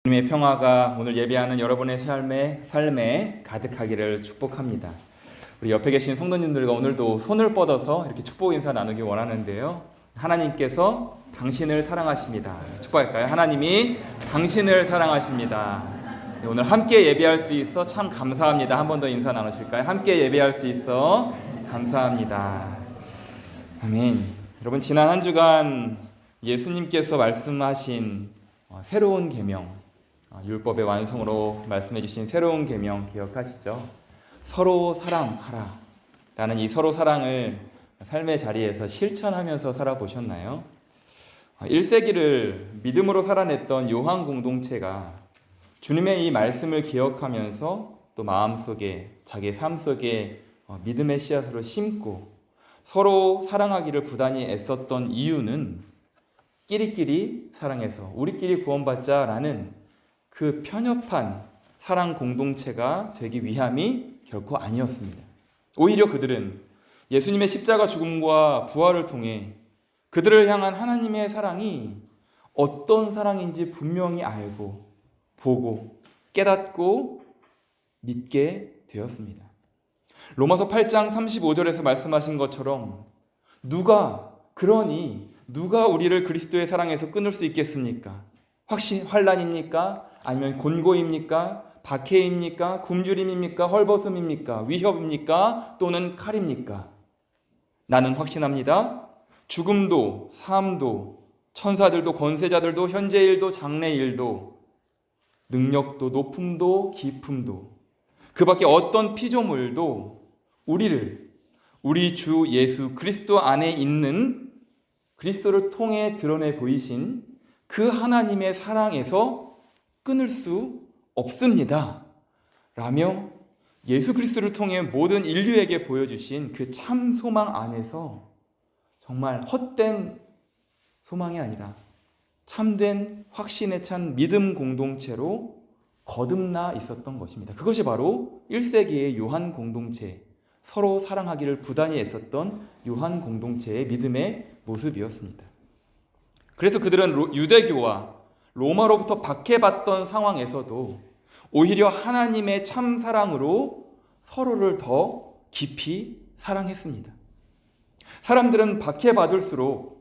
주님의 평화가 오늘 예배하는 여러분의 삶에 가득하기를 축복합니다. 우리 옆에 계신 성도님들과 오늘도 손을 뻗어서 이렇게 축복 인사 나누기 원하는데요. 하나님께서 당신을 사랑하십니다. 축복할까요? 하나님이 당신을 사랑하십니다. 네, 오늘 함께 예배할 수 있어 참 감사합니다. 한 번 더 인사 나누실까요? 함께 예배할 수 있어 감사합니다. 아멘. 여러분, 지난 한 주간 예수님께서 말씀하신 새로운 계명, 율법의 완성으로 말씀해 주신 새로운 계명 기억하시죠? 서로 사랑하라 라는 이 서로 사랑을 삶의 자리에서 실천하면서 살아보셨나요? 1세기를 믿음으로 살아냈던 요한 공동체가 주님의 이 말씀을 기억하면서 또 마음속에 자기 삶 속에 믿음의 씨앗으로 심고 서로 사랑하기를 부단히 애썼던 이유는 끼리끼리 사랑해서 우리끼리 구원받자라는 그 편협한 사랑 공동체가 되기 위함이 결코 아니었습니다. 오히려 그들은 예수님의 십자가 죽음과 부활을 통해 그들을 향한 하나님의 사랑이 어떤 사랑인지 분명히 알고 보고 깨닫고 믿게 되었습니다. 로마서 8장 35절에서 말씀하신 것처럼 누가 우리를 그리스도의 사랑에서 끊을 수 있겠습니까? 환난입니까? 아니면 곤고입니까? 박해입니까? 굶주림입니까? 헐벗음입니까? 위협입니까? 또는 칼입니까? 나는 확신합니다. 죽음도 삶도 천사들도 권세자들도 현재일도 장래일도 능력도 높음도 깊음도 그 밖에 어떤 피조물도 우리 주 예수 그리스도 안에 있는 그리스도를 통해 드러내 보이신 그 하나님의 사랑에서 끊을 수 없습니다. 라며 예수 그리스도를 통해 모든 인류에게 보여주신 그 참 소망 안에서 정말 헛된 소망이 아니라 참된 확신에 찬 믿음 공동체로 거듭나 있었던 것입니다. 그것이 바로 1세기의 요한 공동체, 서로 사랑하기를 부단히 애썼던 요한 공동체의 믿음의 모습이었습니다. 그래서 그들은 유대교와 로마로부터 박해받던 상황에서도 오히려 하나님의 참 사랑으로 서로를 더 깊이 사랑했습니다. 사람들은 박해받을수록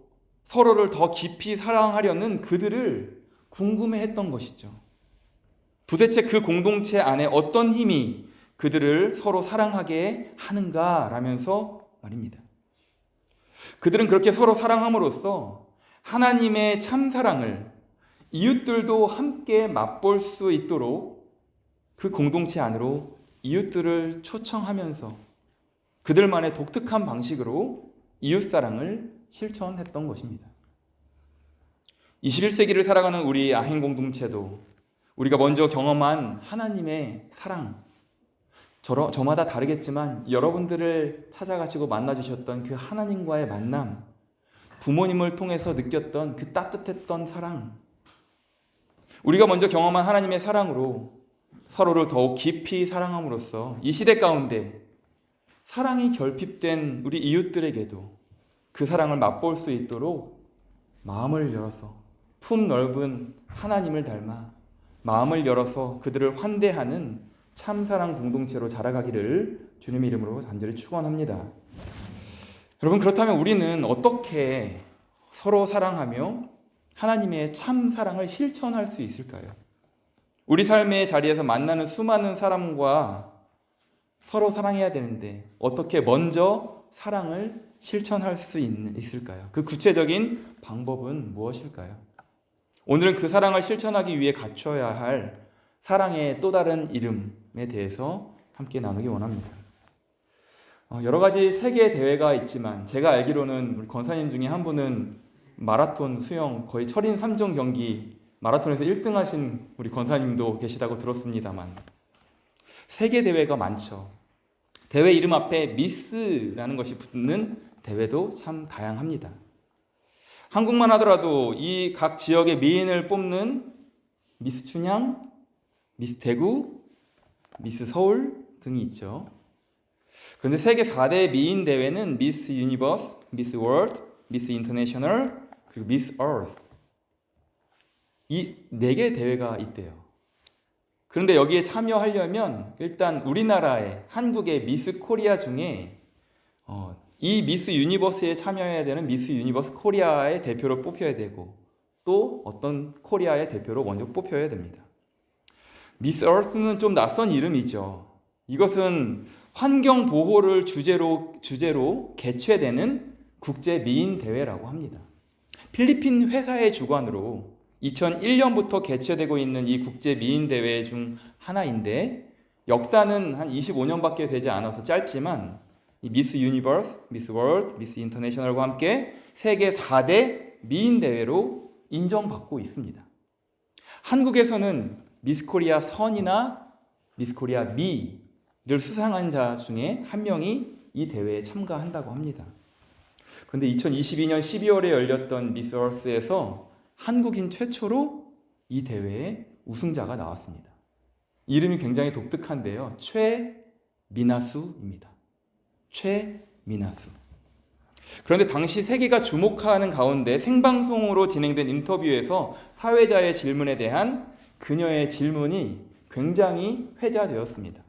서로를 더 깊이 사랑하려는 그들을 궁금해했던 것이죠. 도대체 그 공동체 안에 어떤 힘이 그들을 서로 사랑하게 하는가라면서 말입니다. 그들은 그렇게 서로 사랑함으로써 하나님의 참 사랑을 이웃들도 함께 맛볼 수 있도록 그 공동체 안으로 이웃들을 초청하면서 그들만의 독특한 방식으로 이웃사랑을 실천했던 것입니다. 21세기를 살아가는 우리 아행 공동체도 우리가 먼저 경험한 하나님의 사랑, 저마다 다르겠지만 여러분들을 찾아가시고 만나주셨던 그 하나님과의 만남, 부모님을 통해서 느꼈던 그 따뜻했던 사랑, 우리가 먼저 경험한 하나님의 사랑으로 서로를 더욱 깊이 사랑함으로써 이 시대 가운데 사랑이 결핍된 우리 이웃들에게도 그 사랑을 맛볼 수 있도록 마음을 열어서 품 넓은 하나님을 닮아 마음을 열어서 그들을 환대하는 참사랑 공동체로 자라가기를 주님의 이름으로 간절히 축원합니다. 여러분, 그렇다면 우리는 어떻게 서로 사랑하며 하나님의 참 사랑을 실천할 수 있을까요? 우리 삶의 자리에서 만나는 수많은 사람과 서로 사랑해야 되는데 어떻게 먼저 사랑을 실천할 수 있을까요? 그 구체적인 방법은 무엇일까요? 오늘은 그 사랑을 실천하기 위해 갖춰야 할 사랑의 또 다른 이름에 대해서 함께 나누기 원합니다. 여러 가지 세계 대회가 있지만 제가 알기로는 우리 권사님 중에 한 분은 마라톤, 수영, 거의 철인 3종 경기 마라톤에서 1등 하신 우리 권사님도 계시다고 들었습니다만 세계 대회가 많죠. 대회 이름 앞에 미스라는 것이 붙는 대회도 참 다양합니다. 한국만 하더라도 이 각 지역의 미인을 뽑는 미스 춘향, 미스 대구, 미스 서울 등이 있죠. 그런데 세계 4대 미인 대회는 미스 유니버스, 미스 월드, 미스 인터내셔널, 그리고 미스 어스, 이 4개 대회가 있대요. 그런데 여기에 참여하려면 일단 우리나라의 한국의 미스 코리아 중에 이 미스 유니버스에 참여해야 되는 미스 유니버스 코리아의 대표로 뽑혀야 되고 또 어떤 코리아의 대표로 먼저 뽑혀야 됩니다. 미스 얼스는 좀 낯선 이름이죠. 이것은 환경 보호를 주제로 개최되는 국제 미인 대회라고 합니다. 필리핀 회사의 주관으로 2001년부터 개최되고 있는 이 국제 미인 대회 중 하나인데 역사는 한 25년밖에 되지 않아서 짧지만 이 미스 유니버스, 미스 월드, 미스 인터내셔널과 함께 세계 4대 미인 대회로 인정받고 있습니다. 한국에서는 미스 코리아 선이나 미스 코리아 미를 수상한 자 중에 한 명이 이 대회에 참가한다고 합니다. 그런데 2022년 12월에 열렸던 미스 얼스에서 한국인 최초로 이 대회에 우승자가 나왔습니다. 이름이 굉장히 독특한데요. 최미나수입니다. 최미나수. 그런데 당시 세계가 주목하는 가운데 생방송으로 진행된 인터뷰에서 사회자의 질문에 대한 그녀의 질문이 굉장히 회자되었습니다.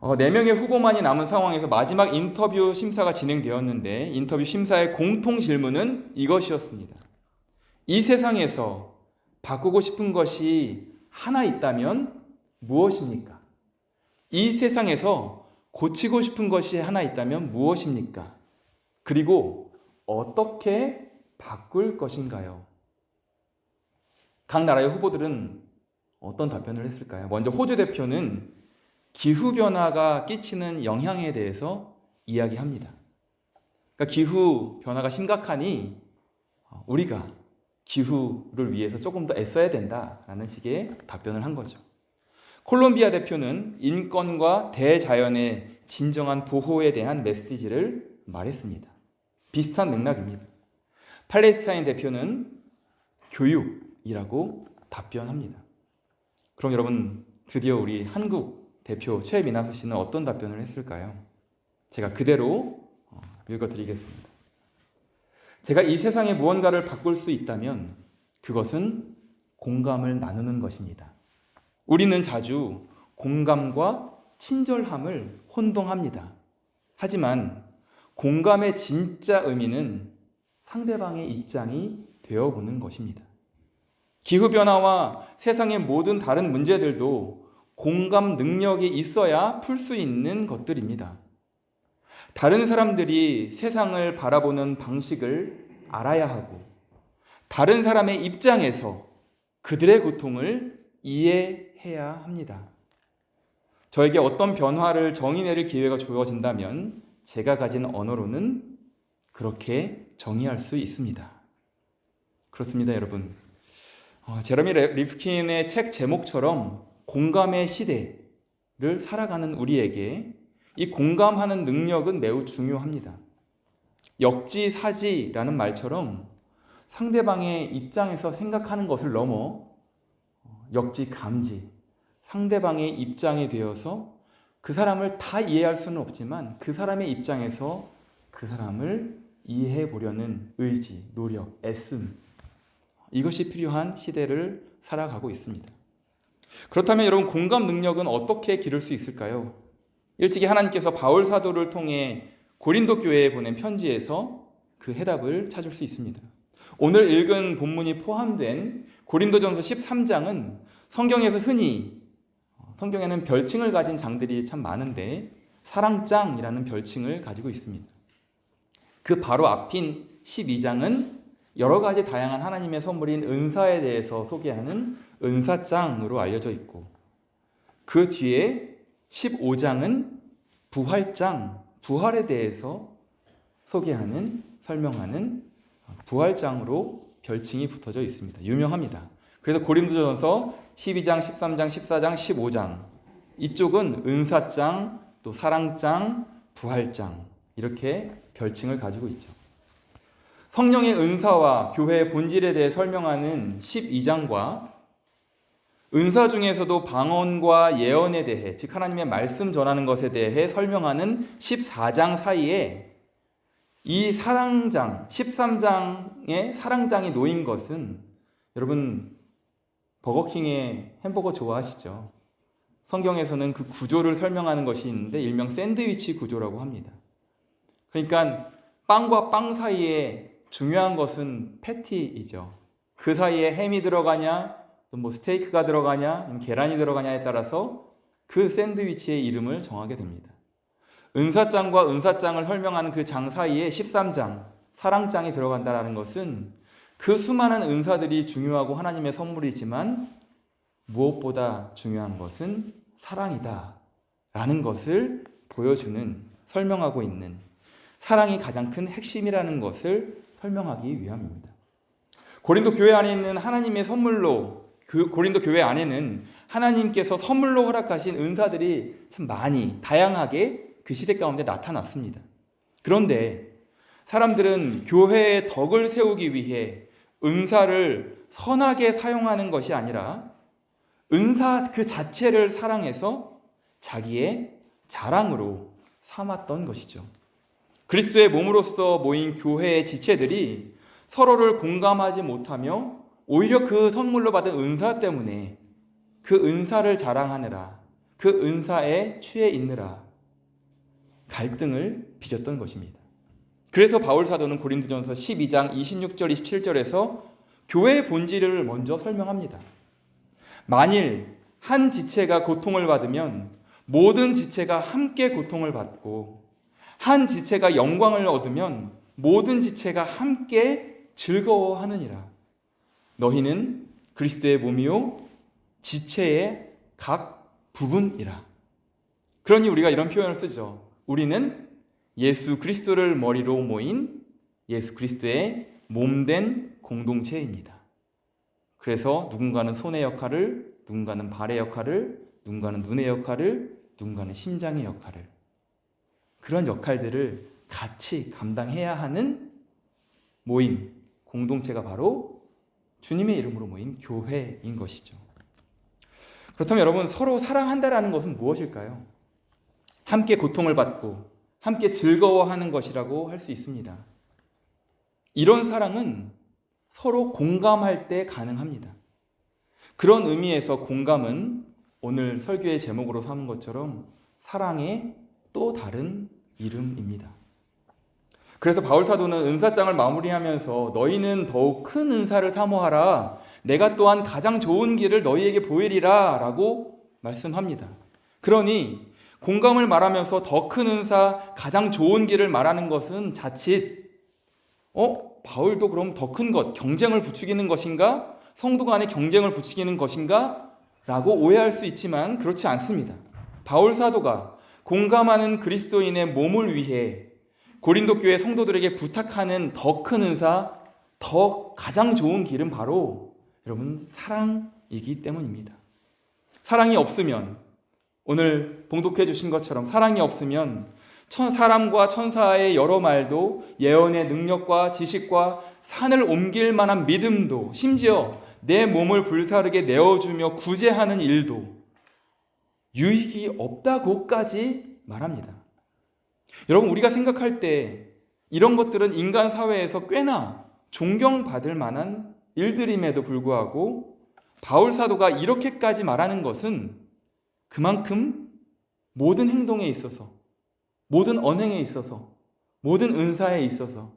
4명의 후보만이 남은 상황에서 마지막 인터뷰 심사가 진행되었는데 인터뷰 심사의 공통 질문은 이것이었습니다. 이 세상에서 바꾸고 싶은 것이 하나 있다면 무엇입니까? 이 세상에서 고치고 싶은 것이 하나 있다면 무엇입니까? 그리고 어떻게 바꿀 것인가요? 각 나라의 후보들은 어떤 답변을 했을까요? 먼저 호주 대표는 기후변화가 끼치는 영향에 대해서 이야기합니다. 그러니까 기후변화가 심각하니 우리가 기후를 위해서 조금 더 애써야 된다라는 식의 답변을 한 거죠. 콜롬비아 대표는 인권과 대자연의 진정한 보호에 대한 메시지를 말했습니다. 비슷한 맥락입니다. 팔레스타인 대표는 교육이라고 답변합니다. 그럼 여러분 드디어 우리 한국 대표 최미나수 씨는 어떤 답변을 했을까요? 제가 그대로 읽어드리겠습니다. 제가 이 세상에 무언가를 바꿀 수 있다면 그것은 공감을 나누는 것입니다. 우리는 자주 공감과 친절함을 혼동합니다. 하지만 공감의 진짜 의미는 상대방의 입장이 되어보는 것입니다. 기후변화와 세상의 모든 다른 문제들도 공감 능력이 있어야 풀 수 있는 것들입니다. 다른 사람들이 세상을 바라보는 방식을 알아야 하고 다른 사람의 입장에서 그들의 고통을 이해해야 합니다. 저에게 어떤 변화를 정의내릴 기회가 주어진다면 제가 가진 언어로는 그렇게 정의할 수 있습니다. 그렇습니다, 여러분. 제러미 리프킨의 책 제목처럼 공감의 시대를 살아가는 우리에게 이 공감하는 능력은 매우 중요합니다. 역지사지라는 말처럼 상대방의 입장에서 생각하는 것을 넘어 역지감지, 상대방의 입장이 되어서 그 사람을 다 이해할 수는 없지만 그 사람의 입장에서 그 사람을 이해해 보려는 의지, 노력, 애씀, 이것이 필요한 시대를 살아가고 있습니다. 그렇다면 여러분, 공감 능력은 어떻게 기를 수 있을까요? 일찍이 하나님께서 바울 사도를 통해 고린도 교회에 보낸 편지에서 그 해답을 찾을 수 있습니다. 오늘 읽은 본문이 포함된 고린도전서 13장은 성경에서 흔히, 성경에는 별칭을 가진 장들이 참 많은데 사랑장이라는 별칭을 가지고 있습니다. 그 바로 앞인 12장은 여러 가지 다양한 하나님의 선물인 은사에 대해서 소개하는 은사장으로 알려져 있고, 그 뒤에 15장은 부활장, 부활에 대해서 소개하는, 설명하는 부활장으로 별칭이 붙어져 있습니다. 유명합니다. 그래서 고린도전서 12장, 13장, 14장, 15장, 이쪽은 은사장, 또 사랑장, 부활장, 이렇게 별칭을 가지고 있죠. 성령의 은사와 교회의 본질에 대해 설명하는 12장과 은사 중에서도 방언과 예언에 대해, 즉 하나님의 말씀 전하는 것에 대해 설명하는 14장 사이에 이 사랑장, 13장의 사랑장이 놓인 것은 여러분 버거킹의 햄버거 좋아하시죠? 성경에서는 그 구조를 설명하는 것이 있는데 일명 샌드위치 구조라고 합니다. 그러니까 빵과 빵 사이에 중요한 것은 패티이죠. 그 사이에 햄이 들어가냐, 뭐 스테이크가 들어가냐, 계란이 들어가냐에 따라서 그 샌드위치의 이름을 정하게 됩니다. 은사장과 은사장을 설명하는 그 장 사이에 13장, 사랑장이 들어간다는 것은 그 수많은 은사들이 중요하고 하나님의 선물이지만 무엇보다 중요한 것은 사랑이다 라는 것을 보여주는, 설명하고 있는, 사랑이 가장 큰 핵심이라는 것을 설명하기 위함입니다. 고린도 교회 안에 있는 하나님의 선물로, 그 고린도 교회 안에는 하나님께서 선물로 허락하신 은사들이 참 많이 다양하게 그 시대 가운데 나타났습니다. 그런데 사람들은 교회의 덕을 세우기 위해 은사를 선하게 사용하는 것이 아니라 은사 그 자체를 사랑해서 자기의 자랑으로 삼았던 것이죠. 그리스도의 몸으로서 모인 교회의 지체들이 서로를 공감하지 못하며 오히려 그 선물로 받은 은사 때문에 그 은사를 자랑하느라, 그 은사에 취해 있느라 갈등을 빚었던 것입니다. 그래서 바울 사도는 고린도전서 12장 26절 27절에서 교회의 본질을 먼저 설명합니다. 만일 한 지체가 고통을 받으면 모든 지체가 함께 고통을 받고, 한 지체가 영광을 얻으면 모든 지체가 함께 즐거워하느니라. 너희는 그리스도의 몸이요 지체의 각 부분이라. 그러니 우리가 이런 표현을 쓰죠. 우리는 예수 그리스도를 머리로 모인 예수 그리스도의 몸된 공동체입니다. 그래서 누군가는 손의 역할을, 누군가는 발의 역할을, 누군가는 눈의 역할을, 누군가는 심장의 역할을, 그런 역할들을 같이 감당해야 하는 모임, 공동체가 바로 주님의 이름으로 모인 교회인 것이죠. 그렇다면 여러분, 서로 사랑한다라는 것은 무엇일까요? 함께 고통을 받고 함께 즐거워하는 것이라고 할 수 있습니다. 이런 사랑은 서로 공감할 때 가능합니다. 그런 의미에서 공감은 오늘 설교의 제목으로 삼은 것처럼 사랑의 또 다른 이름입니다. 그래서 바울 사도는 은사장을 마무리하면서 너희는 더욱 큰 은사를 사모하라. 내가 또한 가장 좋은 길을 너희에게 보이리라 라고 말씀합니다. 그러니 공감을 말하면서 더 큰 은사, 가장 좋은 길을 말하는 것은 자칫 바울도 그럼 더 큰 것, 경쟁을 부추기는 것인가? 성도 간의 경쟁을 부추기는 것인가? 라고 오해할 수 있지만 그렇지 않습니다. 바울 사도가 공감하는 그리스도인의 몸을 위해 고린도 교회 성도들에게 부탁하는 더 큰 은사, 더 가장 좋은 길은 바로 여러분 사랑이기 때문입니다. 사랑이 없으면, 오늘 봉독해 주신 것처럼 사랑이 없으면 사람과 천사의 여러 말도, 예언의 능력과 지식과 산을 옮길 만한 믿음도, 심지어 내 몸을 불사르게 내어주며 구제하는 일도 유익이 없다고까지 말합니다. 여러분, 우리가 생각할 때 이런 것들은 인간 사회에서 꽤나 존경받을 만한 일들임에도 불구하고 바울 사도가 이렇게까지 말하는 것은 그만큼 모든 행동에 있어서, 모든 언행에 있어서, 모든 은사에 있어서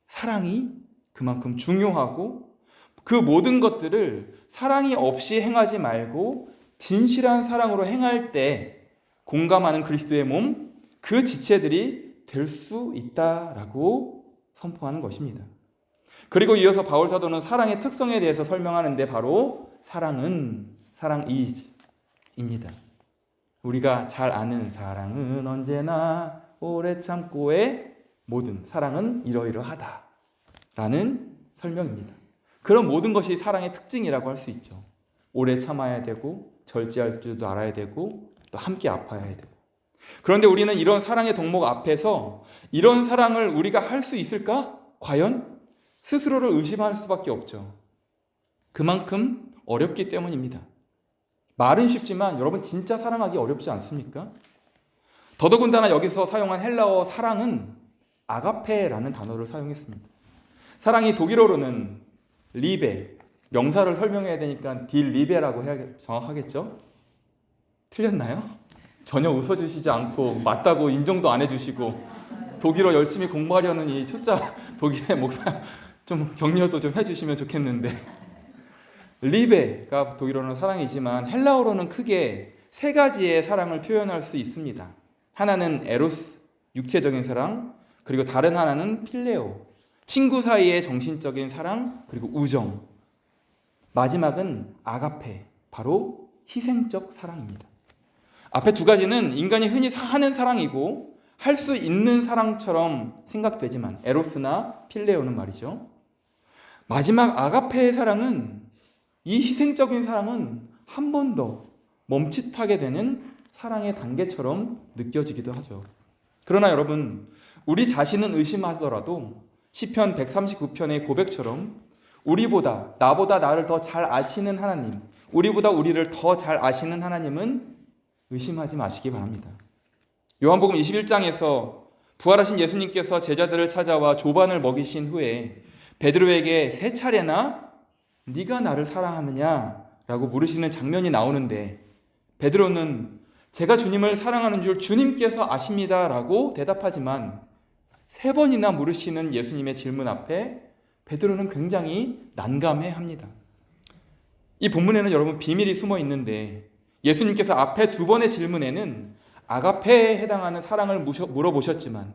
사랑이 그만큼 중요하고, 그 모든 것들을 사랑이 없이 행하지 말고 진실한 사랑으로 행할 때 공감하는 그리스도의 몸, 그 지체들이 될 수 있다라고 선포하는 것입니다. 그리고 이어서 바울 사도는 사랑의 특성에 대해서 설명하는데 바로 사랑입니다. 우리가 잘 아는 사랑은 언제나 오래 참고의 모든 사랑은 이러이러하다 라는 설명입니다. 그런 모든 것이 사랑의 특징이라고 할 수 있죠. 오래 참아야 되고, 절제할 줄도 알아야 되고, 또 함께 아파야 되고. 그런데 우리는 이런 사랑의 덕목 앞에서 이런 사랑을 우리가 할 수 있을까? 과연? 스스로를 의심할 수밖에 없죠. 그만큼 어렵기 때문입니다. 말은 쉽지만 여러분 진짜 사랑하기 어렵지 않습니까? 더더군다나 여기서 사용한 헬라어 사랑은 아가페라는 단어를 사용했습니다. 사랑이 독일어로는 리베, 명사를 설명해야 되니까 딜리베라고 해야 정확하겠죠? 틀렸나요? 전혀 웃어주시지 않고 맞다고 인정도 안 해주시고 독일어 열심히 공부하려는 이 초짜 독일의 목사 좀 격려도 좀 해주시면 좋겠는데, 리베가 독일어는 사랑이지만 헬라어로는 크게 세 가지의 사랑을 표현할 수 있습니다. 하나는 에로스, 육체적인 사랑, 그리고 다른 하나는 필레오, 친구 사이의 정신적인 사랑, 그리고 우정. 마지막은 아가페, 바로 희생적 사랑입니다. 앞에 두 가지는 인간이 흔히 하는 사랑이고 할 수 있는 사랑처럼 생각되지만, 에로스나 필레오는 말이죠. 마지막 아가페의 사랑은, 이 희생적인 사랑은 한 번 더 멈칫하게 되는 사랑의 단계처럼 느껴지기도 하죠. 그러나 여러분, 우리 자신은 의심하더라도 시편 139편의 고백처럼 나보다 나를 더 잘 아시는 하나님, 우리보다 우리를 더 잘 아시는 하나님은 의심하지 마시기 바랍니다. 요한복음 21장에서 부활하신 예수님께서 제자들을 찾아와 조반을 먹이신 후에 베드로에게 세 차례나 네가 나를 사랑하느냐라고 물으시는 장면이 나오는데, 베드로는 제가 주님을 사랑하는 줄 주님께서 아십니다라고 대답하지만 세 번이나 물으시는 예수님의 질문 앞에 베드로는 굉장히 난감해합니다. 이 본문에는 여러분 비밀이 숨어 있는데, 예수님께서 앞에 두 번의 질문에는 아가페에 해당하는 사랑을 물어보셨지만,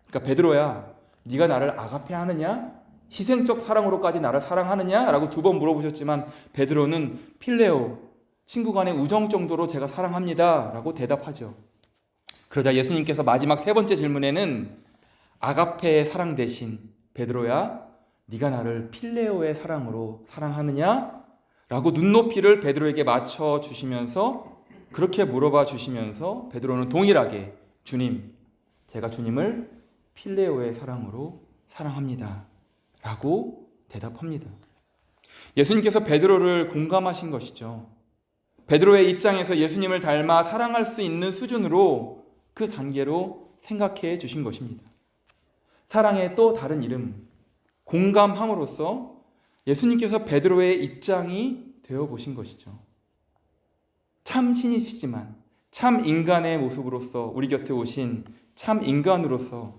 그러니까 베드로야, 네가 나를 아가페하느냐? 희생적 사랑으로까지 나를 사랑하느냐? 라고 두 번 물어보셨지만 베드로는 필레오, 친구 간의 우정 정도로 제가 사랑합니다 라고 대답하죠. 그러자 예수님께서 마지막 세 번째 질문에는 아가페의 사랑 대신 베드로야, 네가 나를 필레오의 사랑으로 사랑하느냐? 라고 눈높이를 베드로에게 맞춰주시면서, 그렇게 물어봐 주시면서 베드로는 동일하게 주님, 제가 주님을 필레오의 사랑으로 사랑합니다 라고 대답합니다. 예수님께서 베드로를 공감하신 것이죠. 베드로의 입장에서 예수님을 닮아 사랑할 수 있는 수준으로, 그 단계로 생각해 주신 것입니다. 사랑의 또 다른 이름, 공감함으로써 예수님께서 베드로의 입장이 되어 보신 것이죠. 참 신이시지만 참 인간의 모습으로서 우리 곁에 오신 참 인간으로서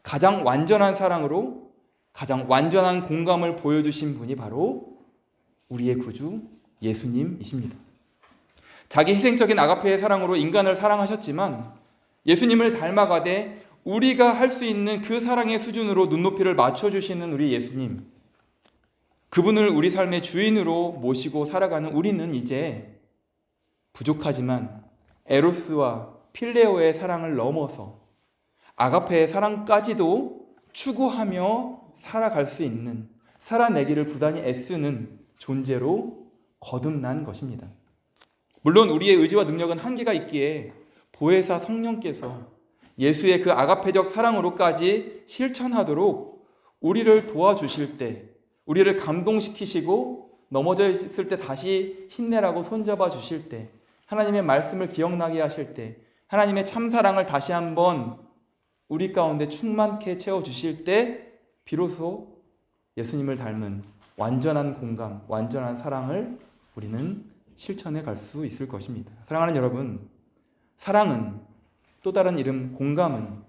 가장 완전한 사랑으로 가장 완전한 공감을 보여주신 분이 바로 우리의 구주 예수님이십니다. 자기 희생적인 아가페의 사랑으로 인간을 사랑하셨지만 예수님을 닮아가되 우리가 할 수 있는 그 사랑의 수준으로 눈높이를 맞춰주시는 우리 예수님, 그분을 우리 삶의 주인으로 모시고 살아가는 우리는 이제 부족하지만 에로스와 필레오의 사랑을 넘어서 아가페의 사랑까지도 추구하며 살아갈 수 있는, 살아내기를 부단히 애쓰는 존재로 거듭난 것입니다. 물론 우리의 의지와 능력은 한계가 있기에 보혜사 성령께서 예수의 그 아가페적 사랑으로까지 실천하도록 우리를 도와주실 때, 우리를 감동시키시고 넘어져 있을 때 다시 힘내라고 손잡아 주실 때, 하나님의 말씀을 기억나게 하실 때, 하나님의 참사랑을 다시 한번 우리 가운데 충만케 채워주실 때 비로소 예수님을 닮은 완전한 공감, 완전한 사랑을 우리는 실천해 갈 수 있을 것입니다. 사랑하는 여러분, 사랑은, 또 다른 이름 공감은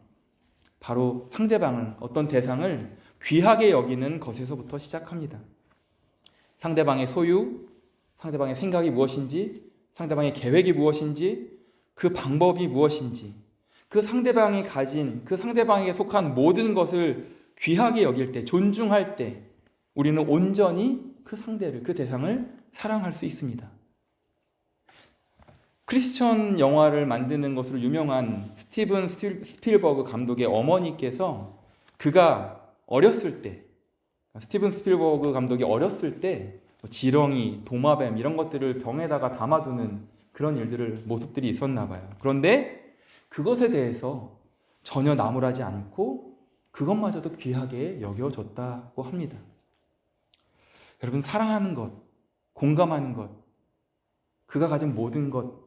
바로 상대방을, 어떤 대상을 귀하게 여기는 것에서부터 시작합니다. 상대방의 소유, 상대방의 생각이 무엇인지, 상대방의 계획이 무엇인지, 그 방법이 무엇인지, 그 상대방이 가진, 그 상대방에게 속한 모든 것을 귀하게 여길 때, 존중할 때 우리는 온전히 그 상대를, 그 대상을 사랑할 수 있습니다. 크리스천 영화를 만드는 것으로 유명한 스티븐 스필버그 감독의 어머니께서, 그가 어렸을 때, 스티븐 스필버그 감독이 어렸을 때 지렁이, 도마뱀 이런 것들을 병에다가 담아두는 그런 모습들이 있었나 봐요. 그런데 그것에 대해서 전혀 나무라지 않고 그것마저도 귀하게 여겨졌다고 합니다. 여러분, 사랑하는 것, 공감하는 것, 그가 가진 모든 것,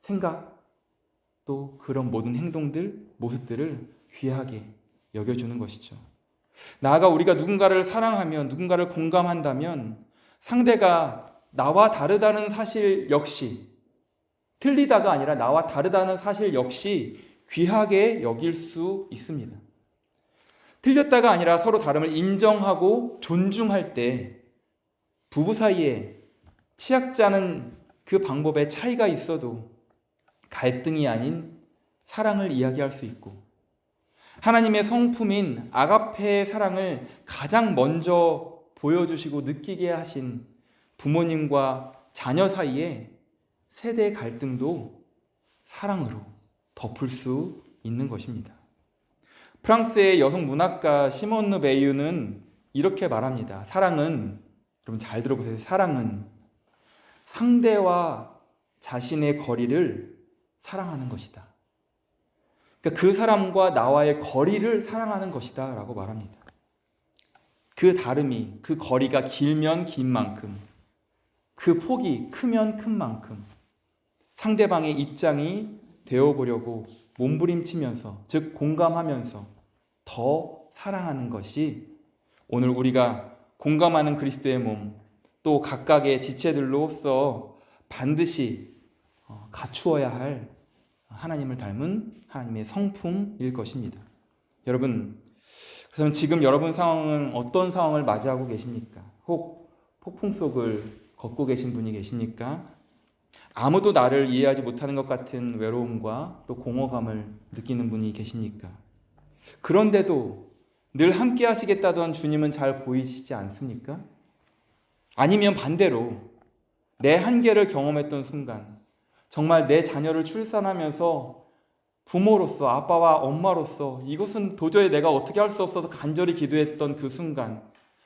생각, 또 그런 모든 행동들, 모습들을 귀하게 여겨주는 것이죠. 나아가 우리가 누군가를 사랑하면, 누군가를 공감한다면 상대가 나와 다르다는 사실 역시, 틀리다가 아니라 나와 다르다는 사실 역시 귀하게 여길 수 있습니다. 틀렸다가 아니라 서로 다름을 인정하고 존중할 때 부부 사이에 취약자는 그 방법에 차이가 있어도 갈등이 아닌 사랑을 이야기할 수 있고, 하나님의 성품인 아가페의 사랑을 가장 먼저 보여주시고 느끼게 하신 부모님과 자녀 사이에 세대 갈등도 사랑으로 덮을 수 있는 것입니다. 프랑스의 여성 문학가 시몬 르 베유는 이렇게 말합니다. 사랑은, 여러분 잘 들어보세요. 사랑은 상대와 자신의 거리를 사랑하는 것이다. 그러니까 그 사람과 나와의 거리를 사랑하는 것이다 라고 말합니다. 그 다름이, 그 거리가 길면 긴 만큼, 그 폭이 크면 큰 만큼 상대방의 입장이 되어보려고 몸부림치면서, 즉 공감하면서 더 사랑하는 것이 오늘 우리가 공감하는 그리스도의 몸, 또 각각의 지체들로서 반드시 갖추어야 할 하나님을 닮은 하나님의 성품일 것입니다. 여러분, 그럼 지금 여러분 상황은 어떤 상황을 맞이하고 계십니까? 혹 폭풍 속을 걷고 계신 분이 계십니까? 아무도 나를 이해하지 못하는 것 같은 외로움과 또 공허감을 느끼는 분이 계십니까? 그런데도 늘 함께 하시겠다던 주님은 잘 보이시지 않습니까? 아니면 반대로 내 한계를 경험했던 순간, 정말 내 자녀를 출산하면서 부모로서, 아빠와 엄마로서 이것은 도저히 내가 어떻게 할 수 없어서 간절히 기도했던 그 순간,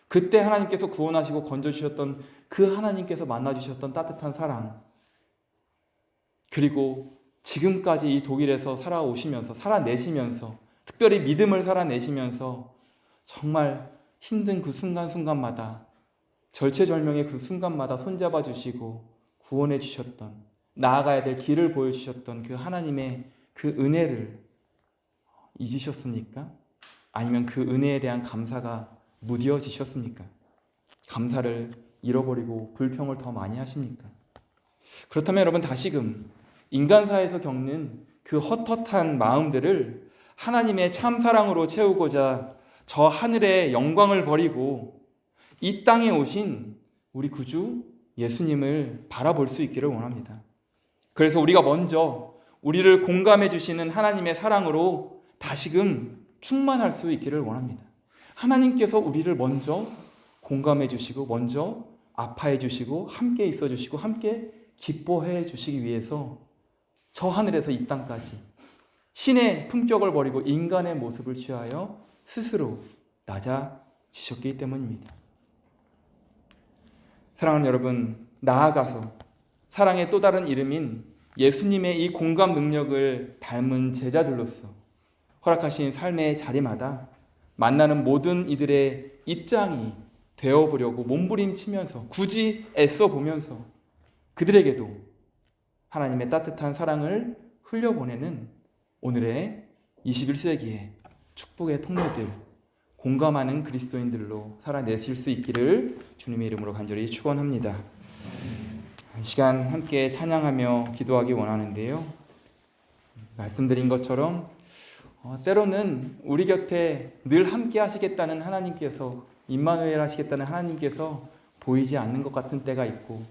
그때 하나님께서 구원하시고 건져주셨던 그 하나님께서 만나주셨던 따뜻한 사랑, 그리고 지금까지 이 독일에서 살아오시면서, 살아내시면서, 특별히 믿음을 살아내시면서 정말 힘든 그 순간순간마다, 절체절명의 그 순간마다 손잡아 주시고 구원해 주셨던, 나아가야 될 길을 보여주셨던 그 하나님의 그 은혜를 잊으셨습니까? 아니면 그 은혜에 대한 감사가 무뎌지셨습니까? 감사를 잃어버리고 불평을 더 많이 하십니까? 그렇다면 여러분, 다시금 인간사에서 겪는 그 헛헛한 마음들을 하나님의 참 사랑으로 채우고자 저 하늘의 영광을 버리고 이 땅에 오신 우리 구주 예수님을 바라볼 수 있기를 원합니다. 그래서 우리가 먼저 우리를 공감해 주시는 하나님의 사랑으로 다시금 충만할 수 있기를 원합니다. 하나님께서 우리를 먼저 공감해 주시고, 먼저 아파해 주시고, 함께 있어 주시고, 함께 기뻐해 주시기 위해서 저 하늘에서 이 땅까지 신의 품격을 버리고 인간의 모습을 취하여 스스로 낮아지셨기 때문입니다. 사랑하는 여러분, 나아가서 사랑의 또 다른 이름인 예수님의 이 공감 능력을 닮은 제자들로서 허락하신 삶의 자리마다 만나는 모든 이들의 입장이 되어보려고 몸부림치면서, 굳이 애써 보면서 그들에게도 하나님의 따뜻한 사랑을 흘려보내는 오늘의 21세기의 축복의 통로들, 공감하는 그리스도인들로 살아내실 수 있기를 주님의 이름으로 간절히 축원합니다. 한 시간 함께 찬양하며 기도하기 원하는데요. 말씀드린 것처럼 때로는 우리 곁에 늘 함께 하시겠다는 하나님께서, 임마누엘 하시겠다는 하나님께서 보이지 않는 것 같은 때가 있고,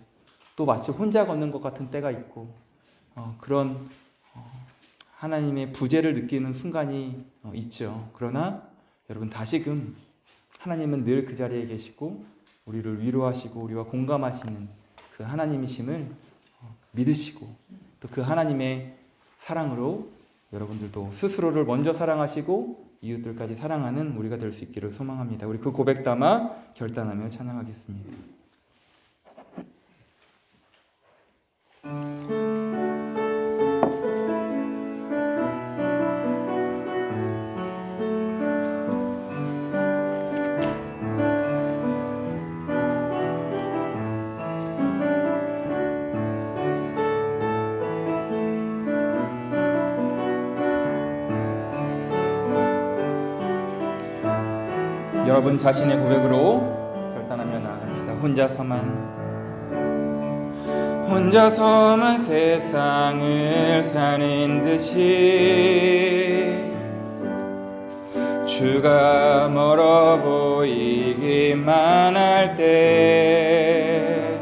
또 마치 혼자 걷는 것 같은 때가 있고, 그런 하나님의 부재를 느끼는 순간이 있죠. 그러나 여러분, 다시금 하나님은 늘 그 자리에 계시고 우리를 위로하시고 우리와 공감하시는 그 하나님이심을 믿으시고, 또 그 하나님의 사랑으로 여러분들도 스스로를 먼저 사랑하시고 이웃들까지 사랑하는 우리가 될 수 있기를 소망합니다. 우리 그 고백 담아 결단하며 찬양하겠습니다. 여러분 자신의 고백으로 결단하며 나아갑시다. 혼자서만 세상을 사는 듯이 주가 멀어 보이기만 할 때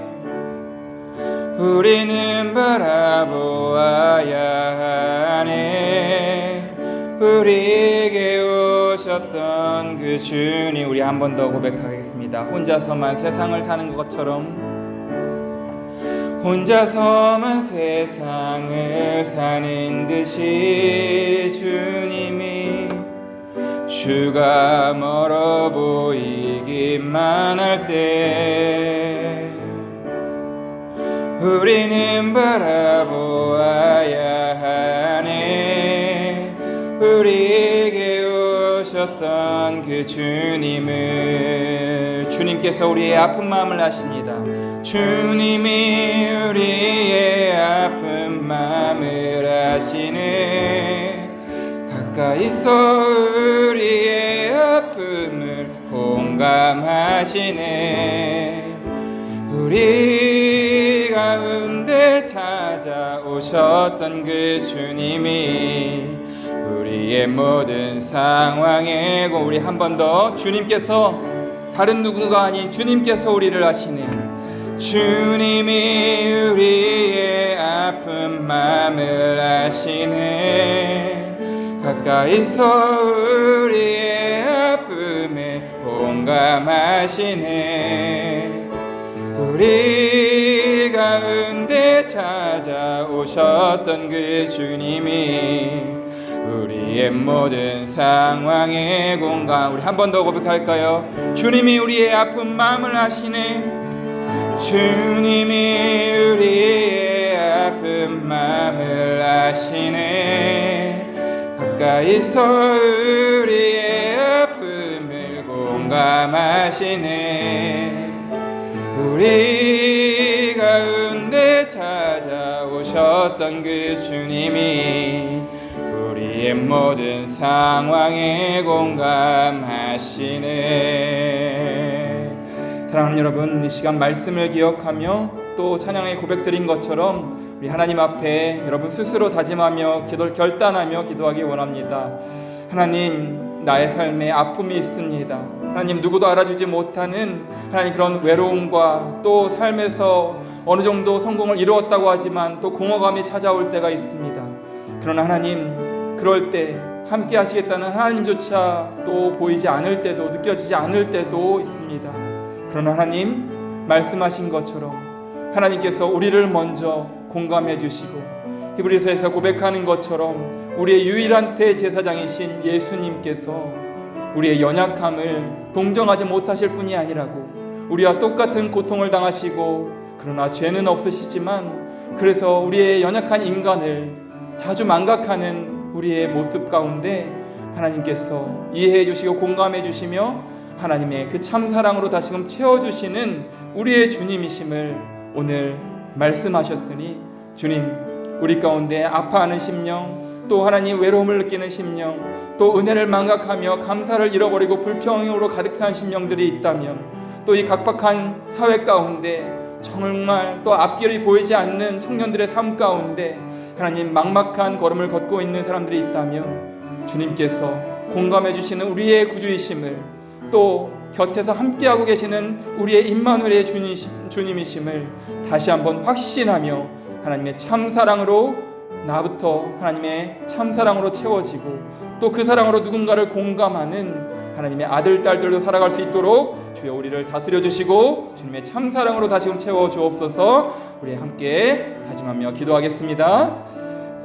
우리는 바라보아야 하네. 우리에게 오셨던 그 주님. 우리 한 번 더 고백하겠습니다. 혼자서만 세상을 사는 것처럼 혼자서만 세상을 사는 듯이 주님이 주가 멀어 보이기만 할 때 우리는 바라보아야 하네. 우리에게 오셨던 그 주님을. 주님께서 우리의 아픈 마음을 아십니다. 주님이 우리의 아픈 마음을 아시네. 가까이서 우리의 아픔을 공감하시네. 우리 가운데 찾아오셨던 그 주님이 우리의 모든 상황에. 우리 한 번 더. 주님께서 다른 누군가 아닌 주님께서 우리를 아시네. 주님이 우리의 아픈 마음을 아시네. 가까이서 우리의 아픔에 공감하시네. 우리 가운데 찾아오셨던 그 주님이 우리의 모든 상황에 공감. 우리 한 번 더 고백할까요? 주님이 우리의 아픈 마음을 아시네. 주님이 우리의 아픈 마음을 아시네. 가까이서 우리의 아픔을 공감하시네. 우리 가운데 찾아오셨던 그 주님이 우리의 모든 상황에 공감하시네. 사랑하는 여러분, 이 시간 말씀을 기억하며 또 찬양의 고백드린 것처럼 우리 하나님 앞에 여러분 스스로 다짐하며 결단하며 기도하기 원합니다. 하나님, 나의 삶에 아픔이 있습니다. 하나님, 누구도 알아주지 못하는 하나님 그런 외로움과 또 삶에서 어느 정도 성공을 이루었다고 하지만 또 공허감이 찾아올 때가 있습니다. 그러나 하나님, 그럴 때 함께 하시겠다는 하나님조차 또 보이지 않을 때도, 느껴지지 않을 때도 있습니다. 그러나 하나님, 말씀하신 것처럼 하나님께서 우리를 먼저 공감해 주시고 히브리서에서 고백하는 것처럼 우리의 유일한 대제사장이신 예수님께서 우리의 연약함을 동정하지 못하실 뿐이 아니라고 우리와 똑같은 고통을 당하시고, 그러나 죄는 없으시지만 그래서 우리의 연약한 인간을 자주 망각하는 우리의 모습 가운데 하나님께서 이해해 주시고 공감해 주시며 하나님의 그 참사랑으로 다시금 채워주시는 우리의 주님이심을 오늘 말씀하셨으니, 주님, 우리 가운데 아파하는 심령, 또 하나님 외로움을 느끼는 심령, 또 은혜를 망각하며 감사를 잃어버리고 불평으로 가득 찬 심령들이 있다면, 또 이 각박한 사회 가운데 정말 또 앞길이 보이지 않는 청년들의 삶 가운데 하나님 막막한 걸음을 걷고 있는 사람들이 있다면 주님께서 공감해 주시는 우리의 구주이심을, 또 곁에서 함께하고 계시는 우리의 임마누엘의 주님이심을 다시 한번 확신하며 하나님의 참사랑으로, 나부터 하나님의 참사랑으로 채워지고 또 그 사랑으로 누군가를 공감하는 하나님의 아들, 딸들로 살아갈 수 있도록 주여 우리를 다스려 주시고 주님의 참사랑으로 다시금 채워 주옵소서. 우리 함께 다짐하며 기도하겠습니다.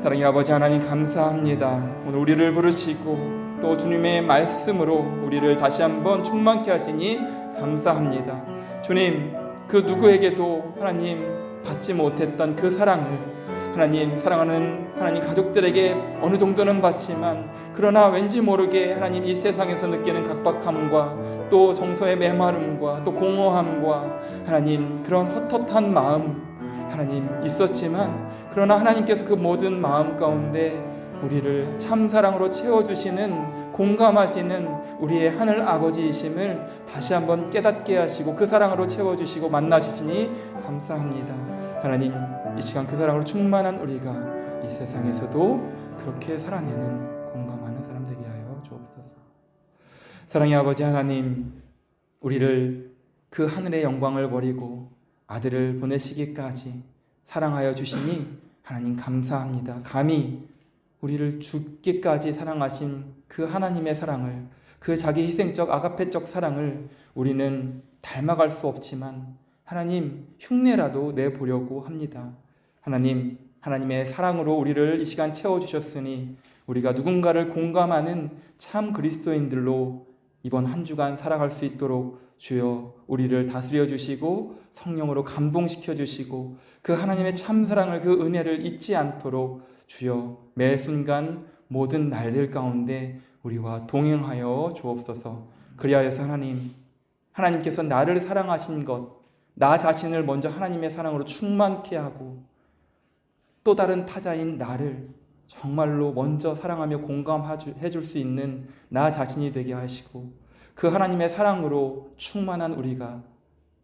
사랑의 아버지 하나님, 감사합니다. 오늘 우리를 부르시고 또 주님의 말씀으로 우리를 다시 한번 충만케 하시니 감사합니다. 주님, 그 누구에게도 하나님 받지 못했던 그 사랑을 하나님, 사랑하는 하나님 가족들에게 어느 정도는 받지만 그러나 왠지 모르게 하나님 이 세상에서 느끼는 각박함과 또 정서의 메마름과 또 공허함과 하나님 그런 헛헛한 마음 하나님 있었지만, 그러나 하나님께서 그 모든 마음 가운데 우리를 참사랑으로 채워주시는 공감하시는 우리의 하늘 아버지이심을 다시 한번 깨닫게 하시고 그 사랑으로 채워주시고 만나주시니 감사합니다. 하나님, 이 시간 그 사랑으로 충만한 우리가 이 세상에서도 그렇게 살아내는 공감하는 사람 되게 하여 주옵소서. 사랑의 아버지 하나님, 우리를 그 하늘의 영광을 버리고 아들을 보내시기까지 사랑하여 주시니 하나님 감사합니다. 감히 우리를 죽기까지 사랑하신 그 하나님의 사랑을, 그 자기 희생적 아가페적 사랑을 우리는 닮아갈 수 없지만 하나님 흉내라도 내보려고 합니다. 하나님, 하나님의 사랑으로 우리를 이 시간 채워주셨으니 우리가 누군가를 공감하는 참 그리스도인들로 이번 한 주간 살아갈 수 있도록 주여 우리를 다스려 주시고 성령으로 감동시켜 주시고 그 하나님의 참 사랑을, 그 은혜를 잊지 않도록 주여 매 순간 모든 날들 가운데 우리와 동행하여 주옵소서. 그리하여서 하나님께서 나를 사랑하신 것, 나 자신을 먼저 하나님의 사랑으로 충만케 하고 또 다른 타자인 나를 정말로 먼저 사랑하며 공감해 줄 수 있는 나 자신이 되게 하시고 그 하나님의 사랑으로 충만한 우리가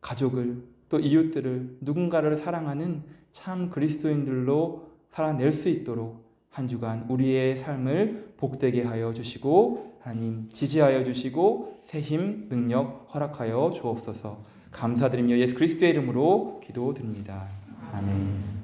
가족을 또 이웃들을 누군가를 사랑하는 참 그리스도인들로 살아낼 수 있도록 한 주간 우리의 삶을 복되게 하여 주시고 하나님 지지하여 주시고 새 힘, 능력 허락하여 주옵소서. 감사드리며 예수 그리스도의 이름으로 기도드립니다. 아멘.